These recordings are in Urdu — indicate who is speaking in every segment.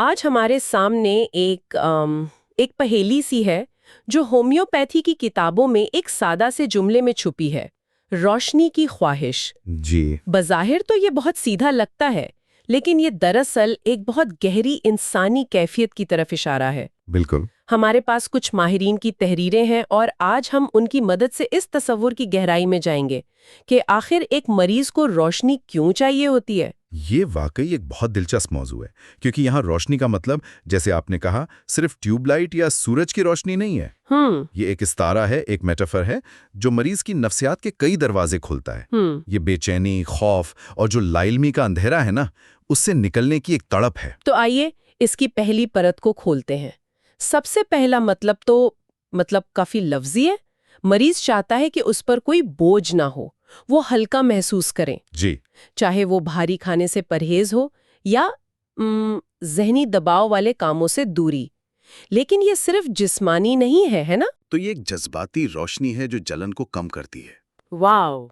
Speaker 1: آج ہمارے سامنے ایک پہیلی سی ہے جو ہومیوپیتھی کی کتابوں میں ایک سادہ سے جملے میں چھپی ہے، روشنی کی خواہش۔
Speaker 2: جی
Speaker 1: بظاہر تو یہ بہت سیدھا لگتا ہے، لیکن یہ دراصل ایک بہت گہری انسانی کیفیت کی طرف اشارہ ہے۔
Speaker 2: بالکل۔
Speaker 1: ہمارے پاس کچھ ماہرین کی تحریریں ہیں اور آج ہم ان کی مدد سے اس تصور کی گہرائی میں جائیں گے کہ آخر ایک مریض کو روشنی کیوں چاہیے ہوتی ہے۔
Speaker 2: یہ واقعی ایک بہت دلچسپ موضوع ہے کیونکہ یہاں روشنی کا مطلب جیسے آپ نے کہا صرف ٹیوب لائٹ یا سورج کی روشنی نہیں ہے۔ یہ ایک استعارہ ہے، ایک میٹافر ہے جو مریض کی نفسیات کے کئی دروازے کھولتا ہے۔ یہ بے چینی، خوف اور جو لا علمی کا اندھیرا ہے نا، اس سے نکلنے کی ایک تڑپ ہے۔
Speaker 1: تو آئیے اس کی پہلی پرت کو کھولتے ہیں۔ سب سے پہلا مطلب کافی لفظی ہے۔ مریض چاہتا ہے کہ اس پر کوئی بوجھ نہ ہو، وہ ہلکا محسوس کریں۔
Speaker 2: جی،
Speaker 1: چاہے وہ بھاری کھانے سے پرہیز ہو یا ذہنی دباؤ والے کاموں سے دوری۔ لیکن یہ صرف جسمانی نہیں ہے نا؟
Speaker 3: تو یہ ایک جذباتی روشنی ہے جو جلن کو کم کرتی ہے۔
Speaker 1: واو!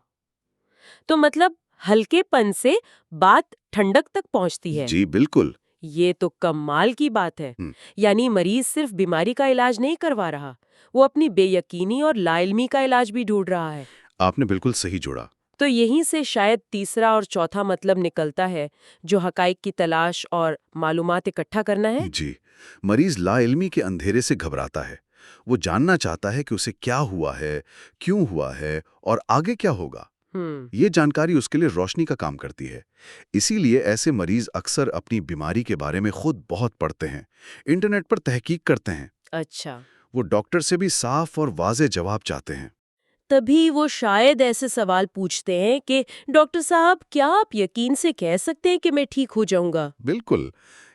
Speaker 1: تو مطلب ہلکے پن سے بات ٹھنڈک تک پہنچتی ہے۔
Speaker 3: جی بالکل۔
Speaker 1: یہ تو کمال کی بات ہے۔ یعنی مریض صرف بیماری کا علاج نہیں کروا رہا، وہ اپنی بے یقینی اور لا علمی کا علاج بھی ڈھونڈ رہا ہے۔
Speaker 3: آپ نے بالکل صحیح جوڑا۔
Speaker 1: تو یہیں سے شاید تیسرا اور چوتھا مطلب نکلتا ہے جو حقائق کی تلاش اور معلومات اکٹھا کرنا ہے۔
Speaker 3: جی، مریض لا علمی کے اندھیرے سے گھبراتا ہے۔ وہ جاننا چاہتا ہے کہ اسے کیا ہوا ہے، کیوں ہوا ہے اور آگے کیا ہوگا۔ یہ جانکاری اس کے لیے روشنی کا کام کرتی ہے۔ اسی لیے ایسے مریض اکثر اپنی بیماری کے بارے میں خود بہت پڑھتے ہیں، انٹرنیٹ پر تحقیق کرتے ہیں۔
Speaker 1: اچھا،
Speaker 3: وہ ڈاکٹر سے بھی صاف اور واضح جواب چاہتے ہیں۔
Speaker 1: تبھی وہ شاید ایسے سوال پوچھتے ہیں کہ ڈاکٹر صاحب کیا آپ یقین سے کہہ سکتے ہیں کہ میں ٹھیک ہو جاؤں گا؟
Speaker 3: بالکل۔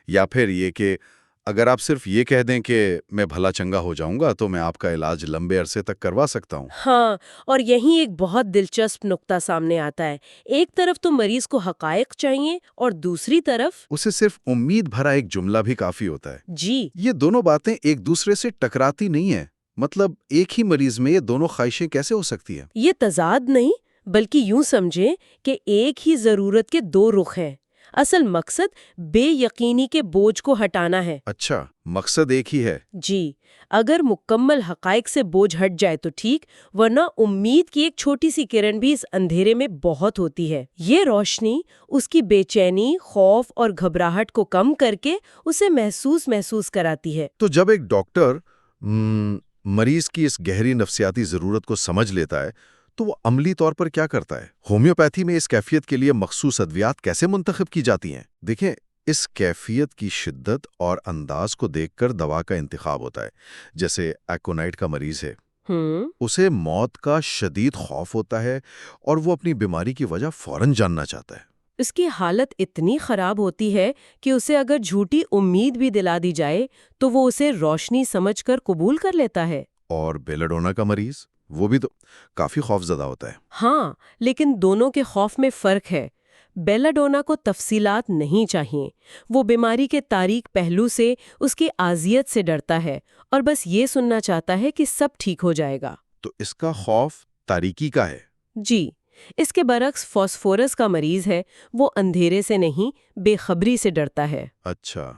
Speaker 3: یا پھر یہ کہ اگر آپ صرف یہ کہہ دیں کہ میں بھلا چنگا ہو جاؤں گا تو میں آپ کا علاج لمبے عرصے تک کروا سکتا ہوں۔
Speaker 1: ہاں، اور یہیں ایک بہت دلچسپ نقطہ سامنے آتا ہے۔ ایک طرف تو مریض کو حقائق چاہیے اور دوسری طرف
Speaker 3: اسے صرف امید بھرا ایک جملہ بھی کافی ہوتا ہے۔
Speaker 1: جی،
Speaker 3: یہ دونوں باتیں ایک دوسرے سے ٹکراتی نہیں ہیں۔ مطلب ایک ہی مریض میں یہ دونوں خواہشیں کیسے ہو سکتی ہیں؟
Speaker 1: یہ تضاد نہیں بلکہ یوں سمجھیں کہ ایک ہی ضرورت کے دو رخ ہیں۔ اصل مقصد بے یقینی کے بوجھ کو ہٹانا ہے۔
Speaker 3: اچھا، مقصد ایک ہی ہے۔
Speaker 1: جی، اگر مکمل حقائق سے بوجھ ہٹ جائے تو ٹھیک، ورنہ امید کی ایک چھوٹی سی کرن بھی اس اندھیرے میں بہت ہوتی ہے۔ یہ روشنی اس کی بے چینی، خوف اور گھبراہٹ کو کم کر کے اسے محسوس کراتی ہے۔
Speaker 3: تو جب ایک ڈاکٹر مریض کی اس گہری نفسیاتی ضرورت کو سمجھ لیتا ہے تو وہ عملی طور پر کیا کرتا ہے؟ ہومیوپیتھی میں اس کیفیت کے لیے مخصوص ادویات کیسے منتخب کی جاتی ہیں؟ دیکھیں، اس کیفیت کی شدت اور انداز کو دیکھ کر دوا کا انتخاب ہوتا ہے۔ جیسے ایکونائٹ کا مریض ہے، اسے موت کا شدید خوف ہوتا ہے اور وہ اپنی بیماری کی وجہ فوراً جاننا چاہتا ہے۔
Speaker 1: اس کی حالت اتنی خراب ہوتی ہے کہ اسے اگر جھوٹی امید بھی دلا دی جائے تو وہ اسے روشنی سمجھ کر قبول کر لیتا ہے۔
Speaker 3: اور بیلاڈونا کا مریض، وہ بھی تو کافی خوف زدہ ہوتا ہے۔
Speaker 1: ہاں، لیکن دونوں کے خوف میں فرق ہے۔ بیلاڈونا کو تفصیلات نہیں چاہیے، وہ بیماری کے تاریک پہلو سے، اس کی اذیت سے ڈرتا ہے اور بس یہ سننا چاہتا ہے کہ سب ٹھیک ہو جائے گا۔
Speaker 3: تو اس کا خوف تاریکی کا ہے۔
Speaker 1: جی، اس کے برعکس فاسفورس کا مریض ہے، وہ اندھیرے سے نہیں، بے خبری سے ڈرتا ہے۔
Speaker 3: اچھا،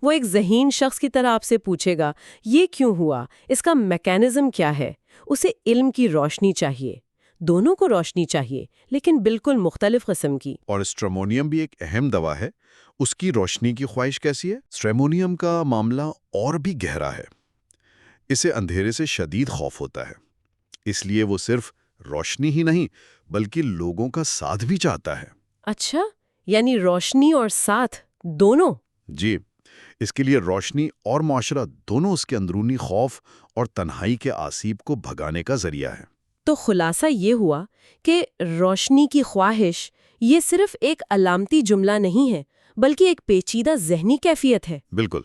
Speaker 1: وہ ایک ذہین شخص کی طرح آپ سے پوچھے گا، یہ کیوں ہوا؟ اس کا میکانزم کیا ہے؟ اسے علم کی روشنی چاہیے۔ دونوں کو روشنی چاہیے، لیکن بالکل مختلف قسم کی۔
Speaker 3: اور اسٹریمونیم بھی ایک اہم دوا ہے، اس کی روشنی کی خواہش کیسی ہے؟ اسٹریمونیم کا معاملہ اور بھی گہرا ہے۔ اسے اندھیرے سے شدید خوف ہوتا ہے، اس لیے وہ صرف روشنی ہی نہیں بلکہ لوگوں کا ساتھ بھی چاہتا ہے۔
Speaker 1: اچھا، یعنی روشنی اور ساتھ دونوں؟
Speaker 3: جی، اس کے لیے روشنی اور معاشرہ دونوں اس کے اندرونی خوف اور تنہائی کے آسیب کو بھگانے کا ذریعہ ہے۔
Speaker 1: تو خلاصہ یہ ہوا کہ روشنی کی خواہش یہ صرف ایک علامتی جملہ نہیں ہے بلکہ ایک پیچیدہ ذہنی کیفیت ہے۔
Speaker 3: بالکل۔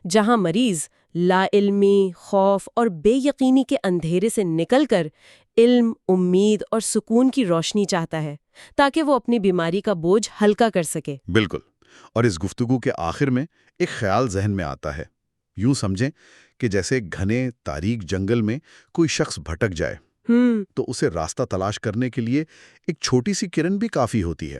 Speaker 1: جہاں مریض لا علمی، خوف اور بے یقینی کے اندھیرے سے نکل کر علم، امید اور سکون کی روشنی چاہتا ہے تاکہ وہ اپنی بیماری کا بوجھ ہلکا کر سکے۔
Speaker 3: بالکل۔ اور اس گفتگو کے آخر میں ایک خیال ذہن میں آتا ہے۔ یوں سمجھیں کہ جیسے گھنے تاریک جنگل میں کوئی شخص بھٹک جائے تو اسے راستہ تلاش کرنے کے لیے ایک چھوٹی سی کرن بھی کافی ہوتی ہے۔